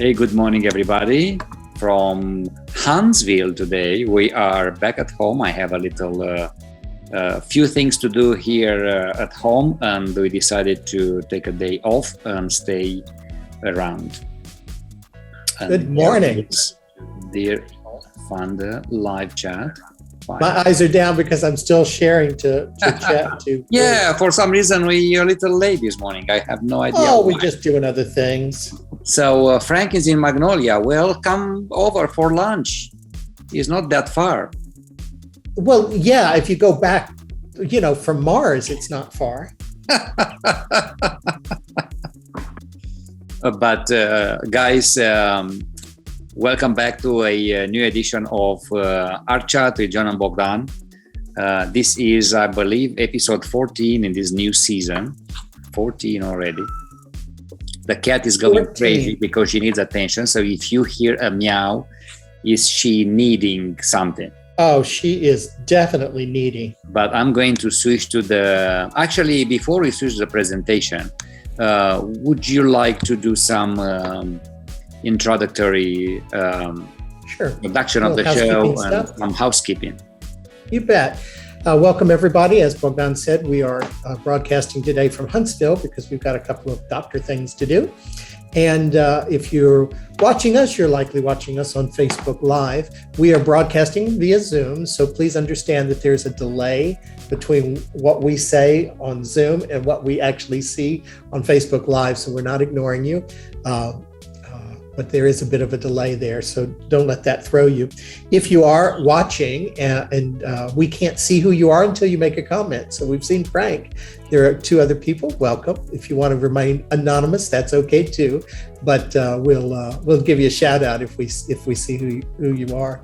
Hey, good morning, everybody. From Huntsville today, we are back at home. I have a little few things to do here at home, and we decided to take a day off and stay around. Good morning. Dear, found the live chat. Fine. My eyes are down because I'm still sharing to chat to. Yeah, for some reason we're a little late this morning. I have no idea. Oh, why. we're just doing other things. So Frank is in Magnolia. Well, come over for lunch. It's not that far. Well, yeah, if you go back, from Mars, it's not far. But guys, welcome back to a new edition of Art Chat with John and Bogdan. This is, I believe, episode 14 in this new season. 14 already. The cat is going 14. crazy because she needs attention. So if you hear a meow, is she needing something? Oh, she is definitely needy. But I'm going to switch to the... Actually, before we switch to the presentation, would you like to do some introductory production of the show and some housekeeping? You bet. Welcome, everybody. As Bogdan said, we are broadcasting today from Huntsville because we've got a couple of doctor things to do. And if you're watching us, you're likely watching us on Facebook Live. We are broadcasting via Zoom, so please understand that there's a delay between what we say on Zoom and what we actually see on Facebook Live, so we're not ignoring you. But there is a bit of a delay there, so don't let that throw you. If you are watching and we can't see who you are until you make a comment. So we've seen Frank. There are two other people. Welcome. If you want to remain anonymous, that's okay too. But we'll give you a shout out if we see who you are.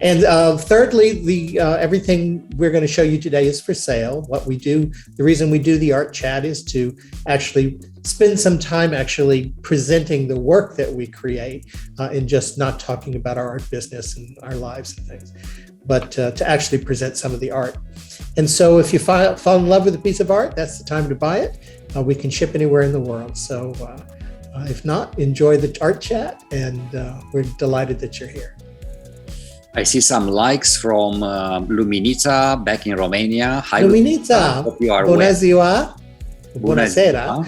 And thirdly, the everything we're going to show you today is for sale. What we do, the reason we do the art chat is to actually spend some time actually presenting the work that we create and just not talking about our art business and our lives and things, but to actually present some of the art. And so if you fall in love with a piece of art, that's the time to buy it. We can ship anywhere in the world. So if not, enjoy the art chat, and we're delighted that you're here. I see some likes from Luminica back in Romania. Hi, Luminica. Hope you are Bună well. ziua. Buonasera.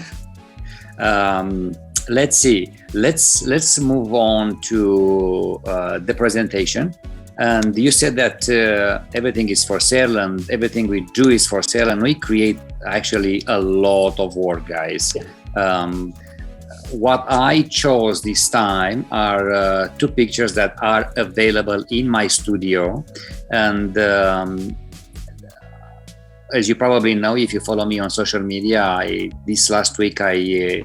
Let's see. Let's move on to the presentation. And you said that everything is for sale and everything we do is for sale, and we create actually a lot of work, guys. Yeah. What I chose this time are two pictures that are available in my studio. And as you probably know, if you follow me on social media, this last week I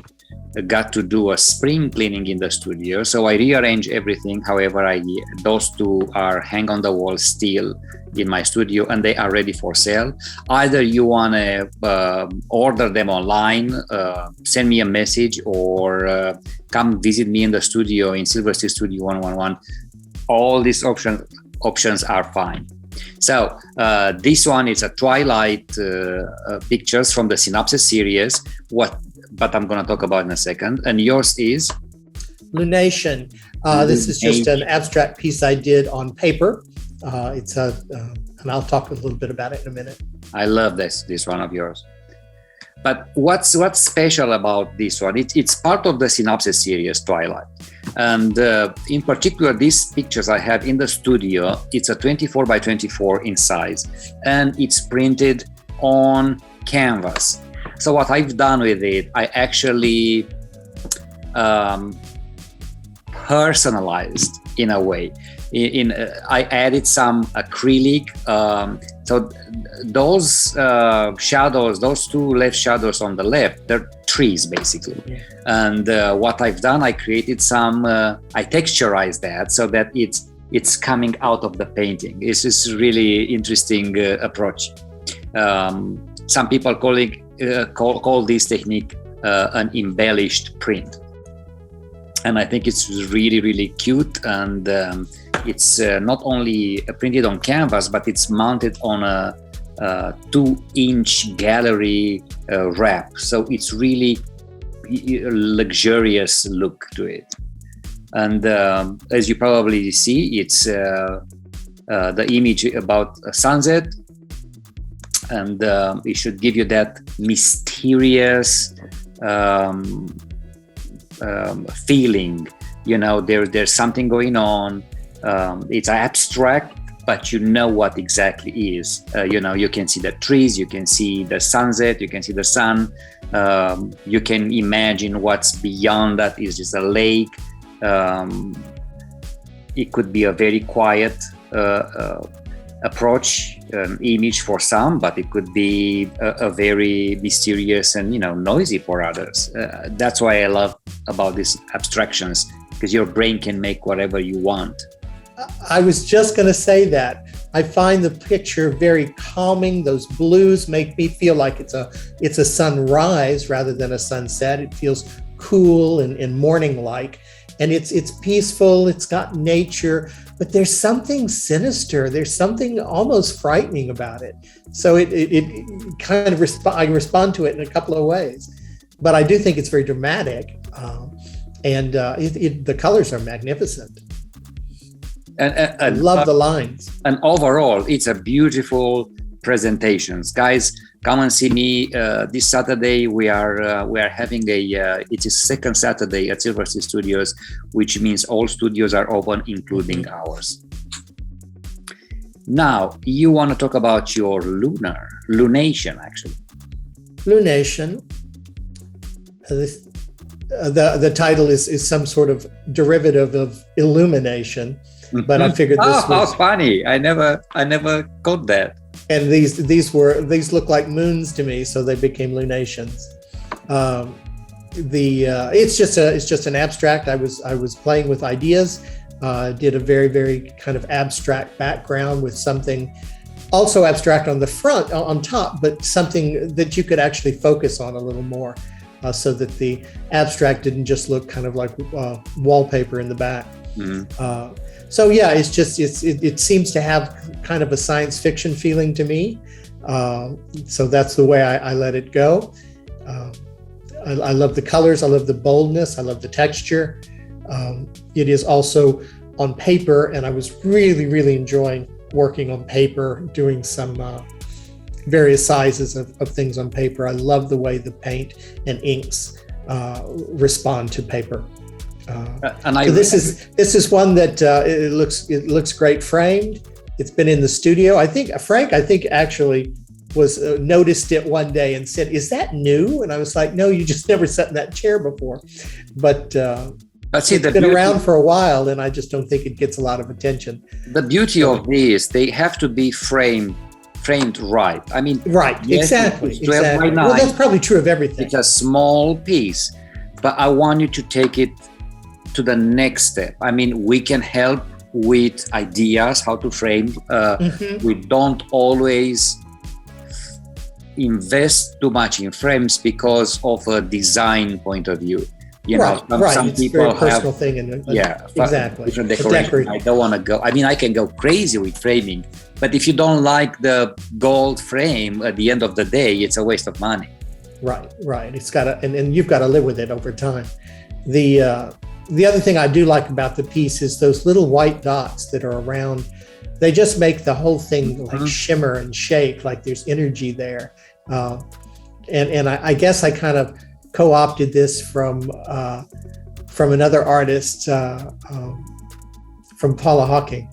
got to do a spring cleaning in the studio. So I rearranged everything. However, those two are hang on the wall still in my studio, and they are ready for sale. Either you want to order them online, send me a message, or come visit me in the studio in Silver City Studio 111. All these options are fine. So this one is a Twilight pictures from the Synopsis series. But I'm going to talk about in a second. And yours is? Lunation. This is just an abstract piece I did on paper. And I'll talk a little bit about it in a minute. I love this one of yours. But what's special about this one? It's part of the Synopsis series, Twilight. And in particular, these pictures I have in the studio, it's a 24 by 24 in size, and it's printed on canvas. So what I've done with it, I actually personalized in a way. I added some acrylic. So those shadows, those two left shadows on the left, they're trees basically. Yeah. And what I've done, I created some. I texturized that so that it's coming out of the painting. This is really interesting approach. Some people call this technique an embellished print, and I think it's really, really cute. And it's not only printed on canvas, but it's mounted on a 2-inch gallery wrap, so it's really luxurious look to it. And as you probably see, it's the image about a sunset, and it should give you that mysterious feeling. There's something going on. It's abstract, but you know what exactly is. You can see the trees, you can see the sunset, you can see the sun. You can imagine what's beyond that is just a lake. It could be a very quiet approach, image for some, but it could be a very mysterious and noisy for others. That's why I love about these abstractions, because your brain can make whatever you want. I was just going to say that. I find the picture very calming. Those blues make me feel like it's a sunrise rather than a sunset. It feels cool and morning-like, and it's peaceful. It's got nature, but there's something sinister. There's something almost frightening about it. So it kind of I respond to it in a couple of ways, but I do think it's very dramatic, and the colors are magnificent. And I love the lines. And overall, it's a beautiful presentations. Guys, come and see me this Saturday. We are having it is second Saturday at Silver Sea Studios, which means all studios are open, including ours. Now, you want to talk about your lunation, actually. Lunation. The title is some sort of derivative of illumination. But I figured this was how funny. I never got that. And these look like moons to me, so they became lunations. It's just an abstract. I was playing with ideas, did a very, very kind of abstract background with something also abstract on the front, on top, but something that you could actually focus on a little more, so that the abstract didn't just look kind of like wallpaper in the back. Mm-hmm. So yeah, it seems to have kind of a science fiction feeling to me. So that's the way I let it go. I love the colors. I love the boldness. I love the texture. It is also on paper, and I was really, really enjoying working on paper, doing some various sizes of things on paper. I love the way the paint and inks respond to paper. So this is one that it looks great framed. It's been in the studio. I think Frank actually was noticed it one day and said, "Is that new?" And I was like, "No, you just never sat in that chair before." But it's been around for a while, and I just don't think it gets a lot of attention. The beauty of these, they have to be framed right. I mean, right, yes, exactly. Well, that's probably true of everything. It's a small piece, but I want you to take it to the next step. I mean, we can help with ideas how to frame. We don't always invest too much in frames because of a design point of view. Some it's people a very personal thing, and exactly different decoration. I don't want to go. I mean, I can go crazy with framing, but if you don't like the gold frame, at the end of the day, it's a waste of money. Right. It's got to, and you've got to live with it over time. The other thing I do like about the piece is those little white dots that are around. They just make the whole thing like shimmer and shake, like there's energy there. And I guess I kind of co-opted this from another artist, from Paula Hawkins.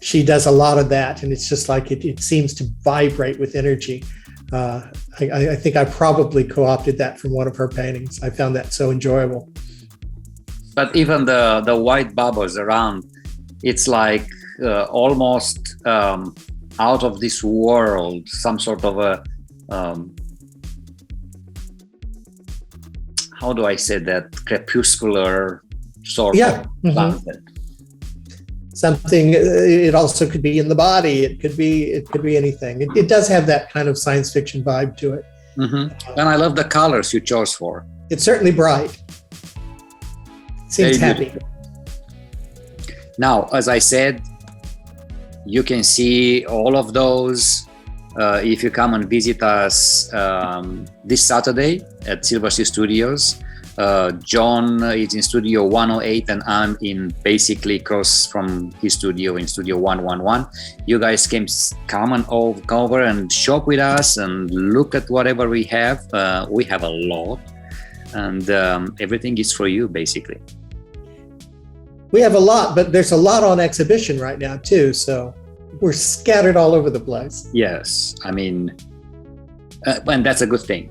She does a lot of that, and it's just like it seems to vibrate with energy. I think I probably co-opted that from one of her paintings. I found that so enjoyable. But even the white bubbles around, it's like almost out of this world, some sort of a, how do I say that, crepuscular sort of sunset. Something, it also could be in the body. It could be anything. It does have that kind of science fiction vibe to it. And I love the colors you chose for. It's certainly bright. Seems happy. Now, as I said, you can see all of those if you come and visit us this Saturday at Silver Sea Studios. John is in Studio 108 and I'm in basically across from his studio in Studio 111. You guys can come and over and shop with us and look at whatever we have. We have a lot, and everything is for you basically. We have a lot, but there's a lot on exhibition right now too. So we're scattered all over the place. Yes, I mean, and that's a good thing.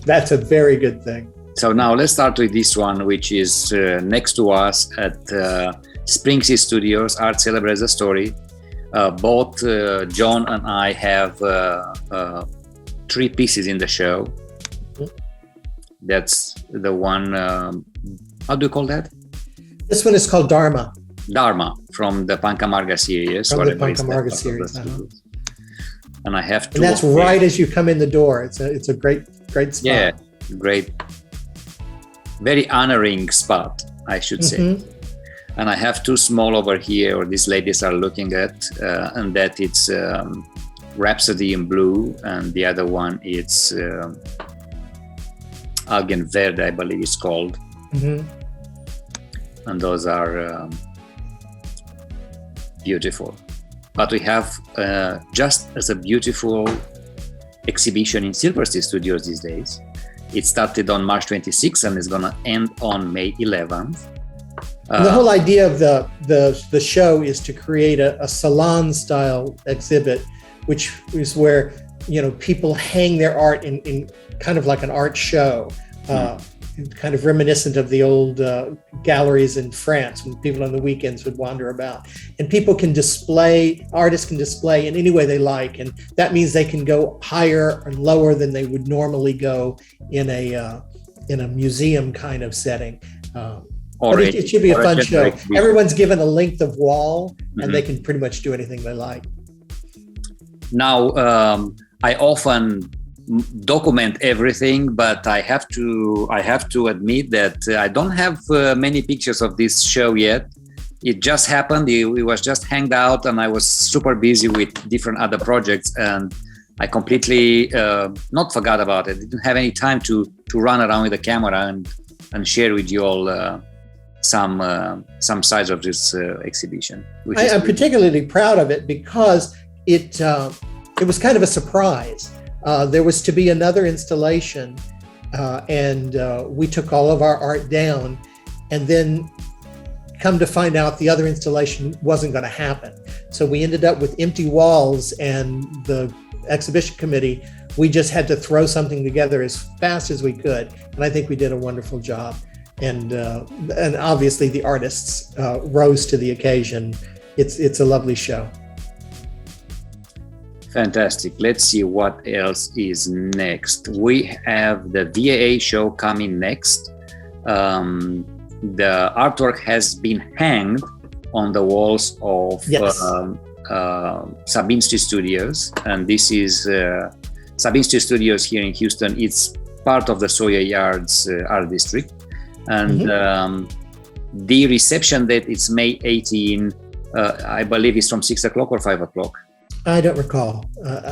That's a very good thing. So now let's start with this one, which is next to us at Springsy Studios. Art Celebrates the Story. Both John and I have 3 pieces in the show. That's the one, how do you call that? This one is called Dharma. Dharma, from the Pancamarga series. From the Pancamarga series. And I have 2. And that's right as you come in the door. It's a great spot. Yeah, great. Very honoring spot, I should say. And I have 2 small over here, or these ladies are looking at, and that it's Rhapsody in Blue, and the other one it's Algen Verde, I believe it's called. And those are beautiful. But we have just as a beautiful exhibition in Silver Sea Studios these days. It started on March 26th and is going to end on May 11th. The whole idea of the show is to create a salon-style exhibit, which is where people hang their art in kind of like an art show, kind of reminiscent of the old galleries in France when people on the weekends would wander about. And people can display, artists can display in any way they like, and that means they can go higher and lower than they would normally go in a museum kind of setting. But it should be a fun show. Everyone's given a length of wall, and they can pretty much do anything they like. Now, I often document everything, but I have to admit that I don't have many pictures of this show yet. It just happened. It was just hanged out, and I was super busy with different other projects, and I completely not forgot about it. I didn't have any time to run around with the camera and share with you all some sides of this exhibition. I'm particularly proud of it because it was kind of a surprise. There was to be another installation, and we took all of our art down, and then come to find out the other installation wasn't going to happen. So we ended up with empty walls, and the exhibition committee, we just had to throw something together as fast as we could. And I think we did a wonderful job. And obviously the artists rose to the occasion. It's a lovely show. Fantastic. Let's see what else is next. We have the VAA show coming next. The artwork has been hanged on the walls of Sabinski Studios, and this is Sabinski Studios here in Houston. It's part of the Sawyer Yards art district, and the reception date is May 18. I believe it's from 6 o'clock or 5 o'clock. I don't recall.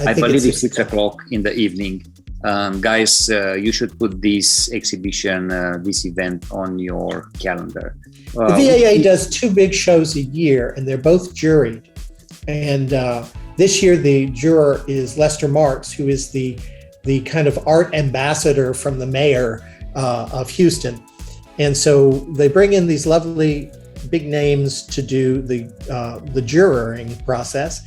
I believe it's 6 o'clock in the evening. Guys, you should put this exhibition, this event on your calendar. The VAA does 2 big shows a year, and they're both juried. And this year, the juror is Lester Marks, who is the kind of art ambassador from the mayor of Houston. And so they bring in these lovely big names to do the juroring process.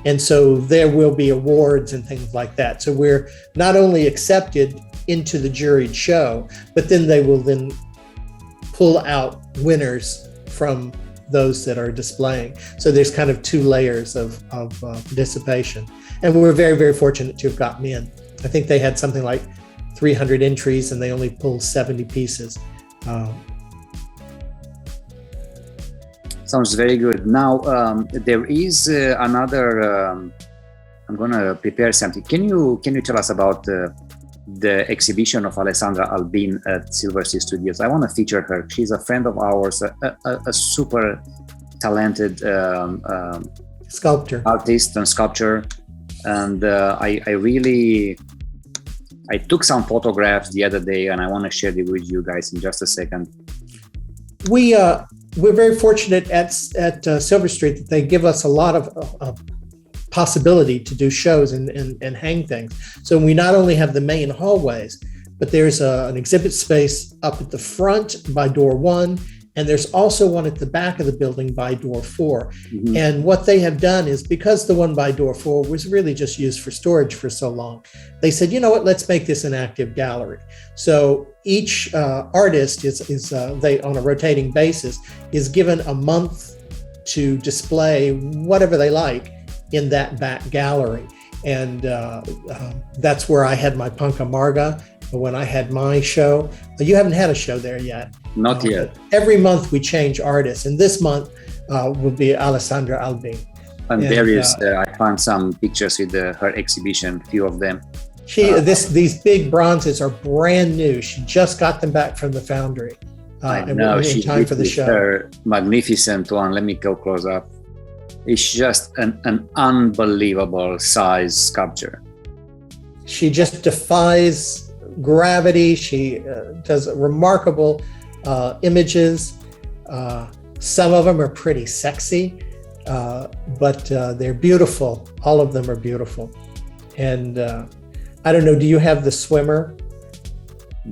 And so there will be awards and things like that. So we're not only accepted into the juried show, but then they will then pull out winners from those that are displaying. So there's kind of 2 layers of participation. And we're very, very fortunate to have gotten in. I think they had something like 300 entries and they only pulled 70 pieces. Sounds very good. Now, there is another, I'm going to prepare something. Can you tell us about the exhibition of Alessandra Alvin at Silver Sea Studios? I want to feature her. She's a friend of ours, a super talented sculptor, artist and sculptor. And I really I took some photographs the other day, and I want to share it with you guys in just a second. We're very fortunate at Silver Street that they give us a lot of possibility to do shows and hang things. So we not only have the main hallways, but there's an exhibit space up at the front by door 1, and there's also one at the back of the building by door 4. Mm-hmm. And what they have done is, because the one by door 4 was really just used for storage for so long, they said, you know what, let's make this an active gallery. So each artist is they, on a rotating basis, is given a month to display whatever they like in that back gallery. And that's where I had my Panca Marga when I had my show. You haven't had a show there yet. Not yet. Every month we change artists, and this month will be Alessandra Alvin. And there is, I found some pictures with her exhibition, a few of them. These big bronzes are brand new. She just got them back from the foundry. I know, in time for the show. Her magnificent one. Let me go close up. It's just an unbelievable size sculpture. She just defies gravity. She does remarkable images. Some of them are pretty sexy, but they're beautiful. All of them are beautiful. And I don't know, do you have the swimmer?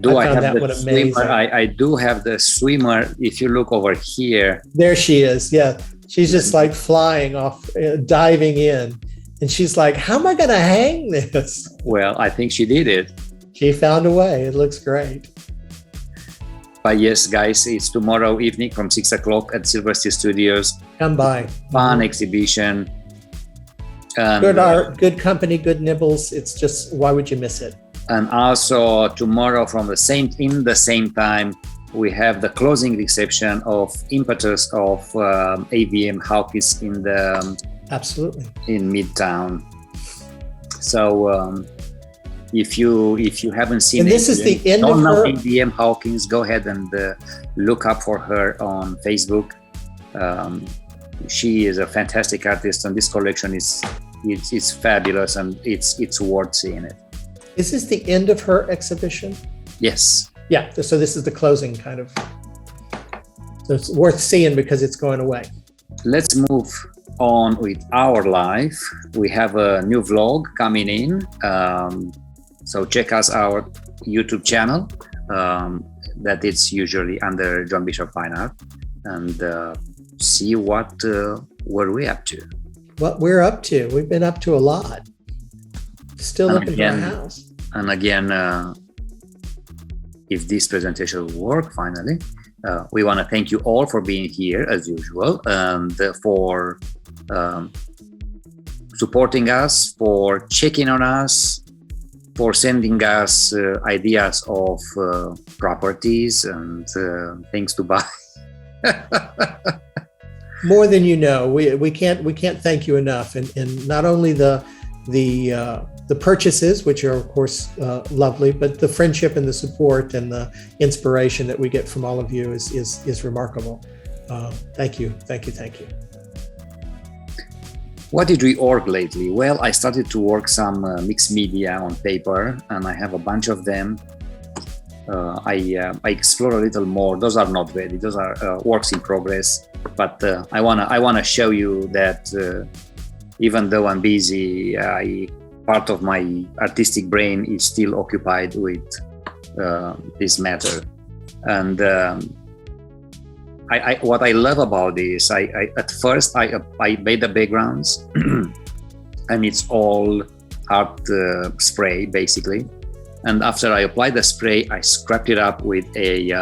I have the swimmer? I do have the swimmer. If you look over here. There she is, yeah. She's just like flying off, diving in. And she's like, how am I going to hang this? Well, I think she did it. She found a way. It looks great. But yes, guys, it's tomorrow evening from 6 o'clock at Silver Street Studios. Come by. Fun exhibition. Good art, good company, good nibbles. It's just, why would you miss it? And also tomorrow in the same time, we have the closing reception of Impetus of AVM Hawkins in Midtown. So if you haven't seen, and this is the end of her. AVM Hawkins, go ahead and look up for her on Facebook. She is a fantastic artist, and this collection is fabulous, and it's worth seeing it. Is this the end of her exhibition? Yes. Yeah, so this is the closing kind of. So it's worth seeing because it's going away. Let's move on with our life. We have a new vlog coming in. So check us our YouTube channel. That it's usually under John Bishop Fine Art. And see what we're up to. What we're up to. We've been up to a lot. Still looking for a house. And again, if this presentation will work finally, we want to thank you all for being here as usual, and for supporting us, for checking on us, for sending us ideas of properties and things to buy. More than you know, we can't thank you enough, and not only the purchases, which are of course lovely, but the friendship and the support and the inspiration that we get from all of you is remarkable. Thank you. What did we org lately? Well, I started to work some mixed media on paper, and I have a bunch of them. I explore a little more. Those are not ready. Those are works in progress. But I wanna show you that even though I'm busy, part of my artistic brain is still occupied with this matter. And what I love about this, at first I made the backgrounds, and it's all art spray basically. And after I applied the spray, I scrapped it up with a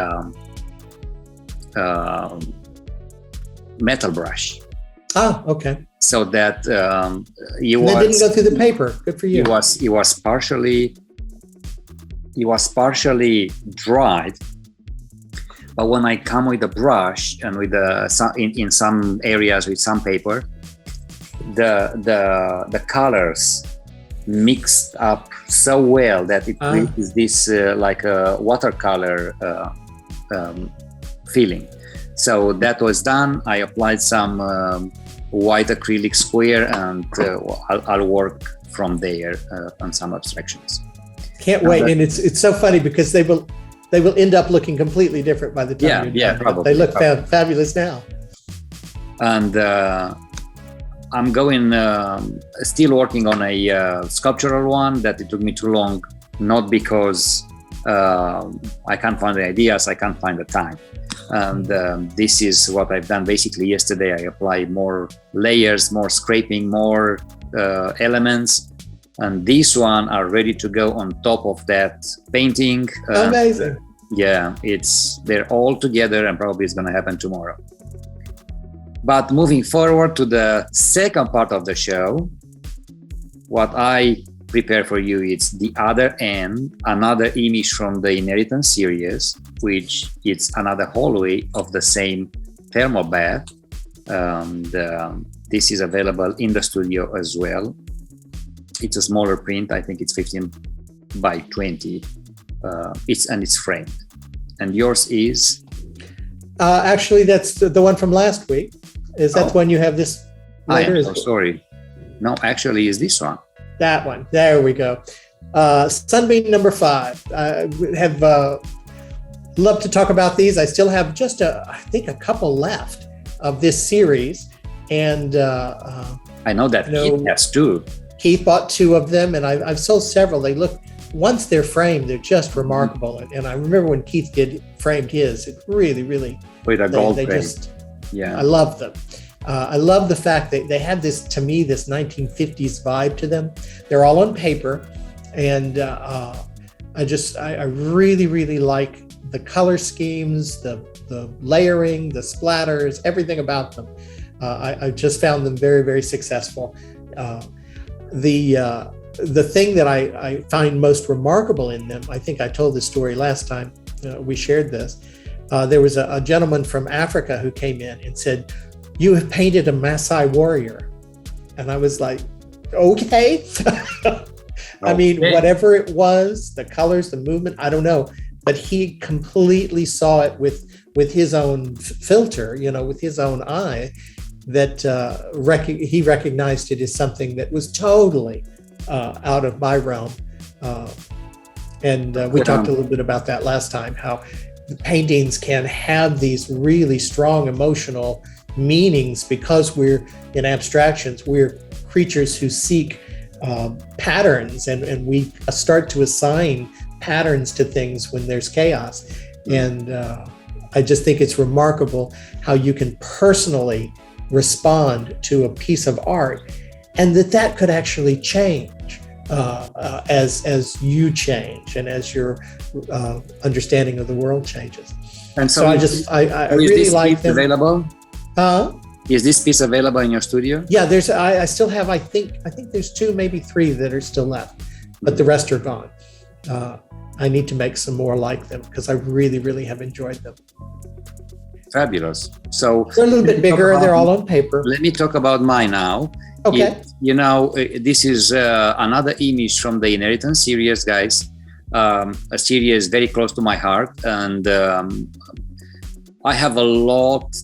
metal brush. Ah, okay. So that that didn't go through the paper. Good for you. It was partially dried, but when I come with a brush and with in some areas with some paper, the colors mixed up so well that it creates this like a watercolor feeling. So that was done. I applied some white acrylic square, and I'll work from there on some abstractions. Can't wait. And it's so funny because they will end up looking completely different by the time you're done. Probably. They look fabulous now. And I'm going, still working on a sculptural one that it took me too long, not because I can't find the ideas, I can't find the time. And this is what I've done basically yesterday. I applied more layers, more scraping, more elements. And these one are ready to go on top of that painting. Amazing. They're all together and probably it's going to happen tomorrow. But moving forward to the second part of the show, what I prepare for you is the other end, another image from the Inheritance series, which is another hallway of the same thermal bath. This is available in the studio as well. It's a smaller print. I think it's 15 by 20. It's framed. And yours is? Actually, that's the one from last week. Is that when you have this? I am so sorry. No, actually, is this one. That one. There we go. Sunbeam number 5. I have loved to talk about these. I still have just I think a couple left of this series. And I know that Keith has 2. Keith bought 2 of them, and I've sold several. They look, once they're framed, they're just remarkable. And I remember when Keith framed his, it really, really. With a gold frame. I love them. I love the fact that they have this, to me, this 1950s vibe to them. They're all on paper, and I really, really like the color schemes, the layering, the splatters, everything about them. I just found them very, very successful. The thing that I find most remarkable in them, I think I told this story last time we shared this. There was a gentleman from Africa who came in and said, "You have painted a Maasai warrior." And I was like, okay. I mean, whatever it was, the colors, the movement, I don't know. But he completely saw it with his own filter, with his own eye, that he recognized it as something that was totally out of my realm. And we talked a little bit about that last time, how the paintings can have these really strong emotional meanings because we're in abstractions. We're creatures who seek patterns, and we start to assign patterns to things when there's chaos. And I just think it's remarkable how you can personally respond to a piece of art, and that could actually change as you change and as your understanding of the world changes. And so I really like them. Available? Is this piece available in your studio? Yeah, I still have, I think there's 2, maybe 3 that are still left, but the rest are gone. I need to make some more like them because I really, really have enjoyed them. Fabulous. So they're a little bit bigger. They're all on paper. Let me talk about mine now. Okay. This is another image from the Inheritance series, guys. A series very close to my heart, and I have a lot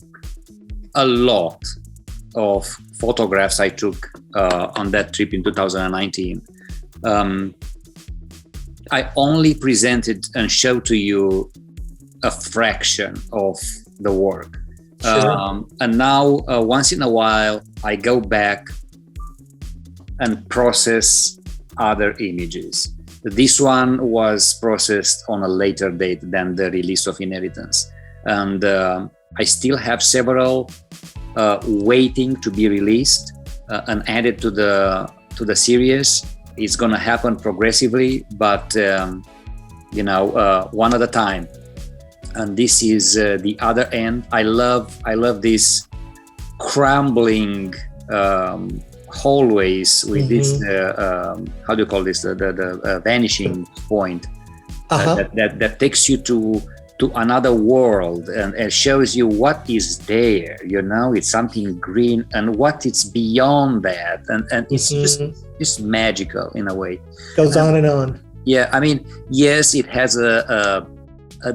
of photographs I took on that trip in 2019. I only presented and showed to you a fraction of the work. Sure. And now, once in a while, I go back and process other images. This one was processed on a later date than the release of Inheritance. And I still have several waiting to be released and added to the series. It's going to happen progressively, but one at a time. And this is the other end. I love this crumbling hallways with this how do you call this, the vanishing point that takes you to another world and shows you what is there. It's something green and what is beyond that, and it's just magical in a way. Goes on and on. Yeah, I mean, yes, it has a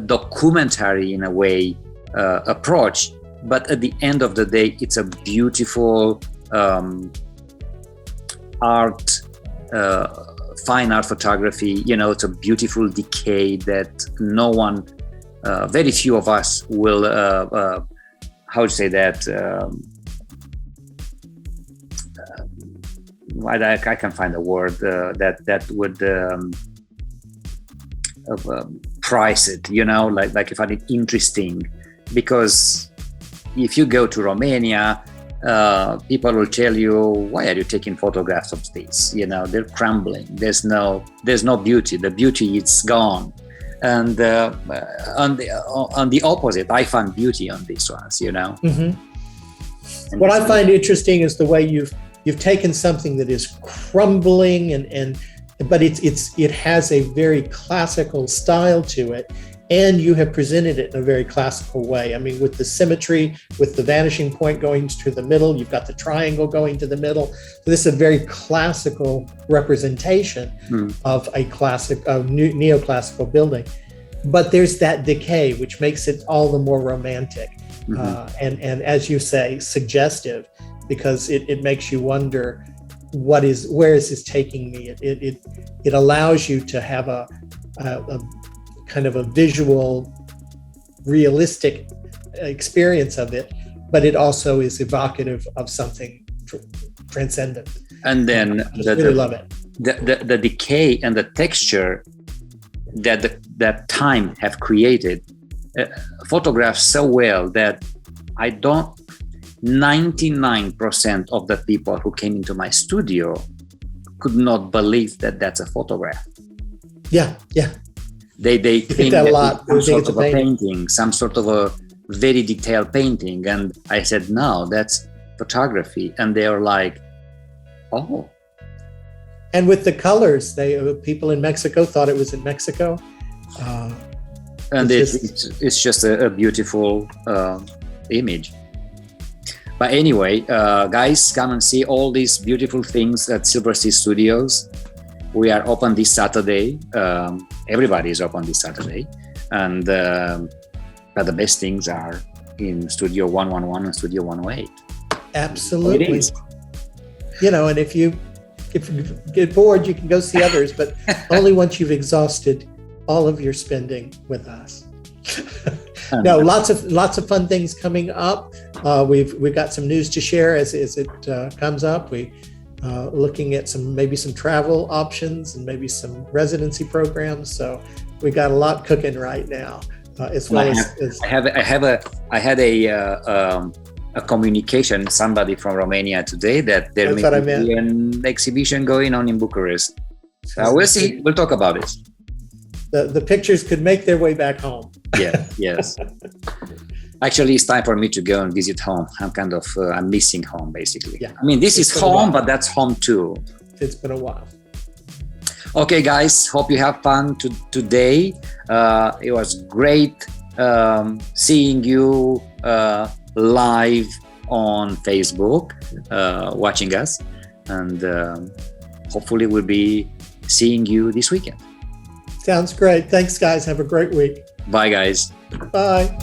documentary in a way approach, but at the end of the day, it's a beautiful art fine art photography, it's a beautiful decay that no one, very few of us will, how to say that, I can find a word that would price it, like I find it interesting, because if you go to Romania, people will tell you, why are you taking photographs of this? They're crumbling. There's no beauty. The beauty is gone. And on the opposite, I find beauty on these ones. Mm-hmm. What I find interesting is the way you've taken something that is crumbling but it has a very classical style to it, and you have presented it in a very classical way. I mean, with the symmetry, with the vanishing point going to the middle, you've got the triangle going to the middle. So this is a very classical representation of a neoclassical building. But there's that decay, which makes it all the more romantic. And as you say, suggestive, because it makes you wonder, where is this taking me? It allows you to have a kind of a visual, realistic experience of it, but it also is evocative of something transcendent. And then I really love it. The decay and the texture that time have created photographs so well that 99% of the people who came into my studio could not believe that that's a photograph. Yeah. They think that a lot. Some sort of a painting, some sort of a very detailed painting. And I said, no, that's photography. And they are like, oh. And with the colors, people in Mexico thought it was in Mexico. And it's just a beautiful image. But anyway, guys, come and see all these beautiful things at Silver Sea Studios. We are open this Saturday. Everybody is open this Saturday. And but the best things are in Studio 111 and Studio 108. Absolutely. It is. And if you get bored, you can go see others, but only once you've exhausted all of your spending with us. No, lots of fun things coming up. We've got some news to share as it comes up. We looking at maybe some travel options and maybe some residency programs. So we got a lot cooking right now. I had a communication somebody from Romania today that there may be an exhibition going on in Bucharest. We'll see. We'll talk about it. The pictures could make their way back home. Yeah. Yes. Actually, it's time for me to go and visit home. I'm missing home, basically. Yeah. I mean, this is home, but that's home too. It's been a while. Okay, guys. Hope you have fun today. It was great seeing you live on Facebook, watching us. And hopefully we'll be seeing you this weekend. Sounds great. Thanks, guys. Have a great week. Bye, guys. Bye.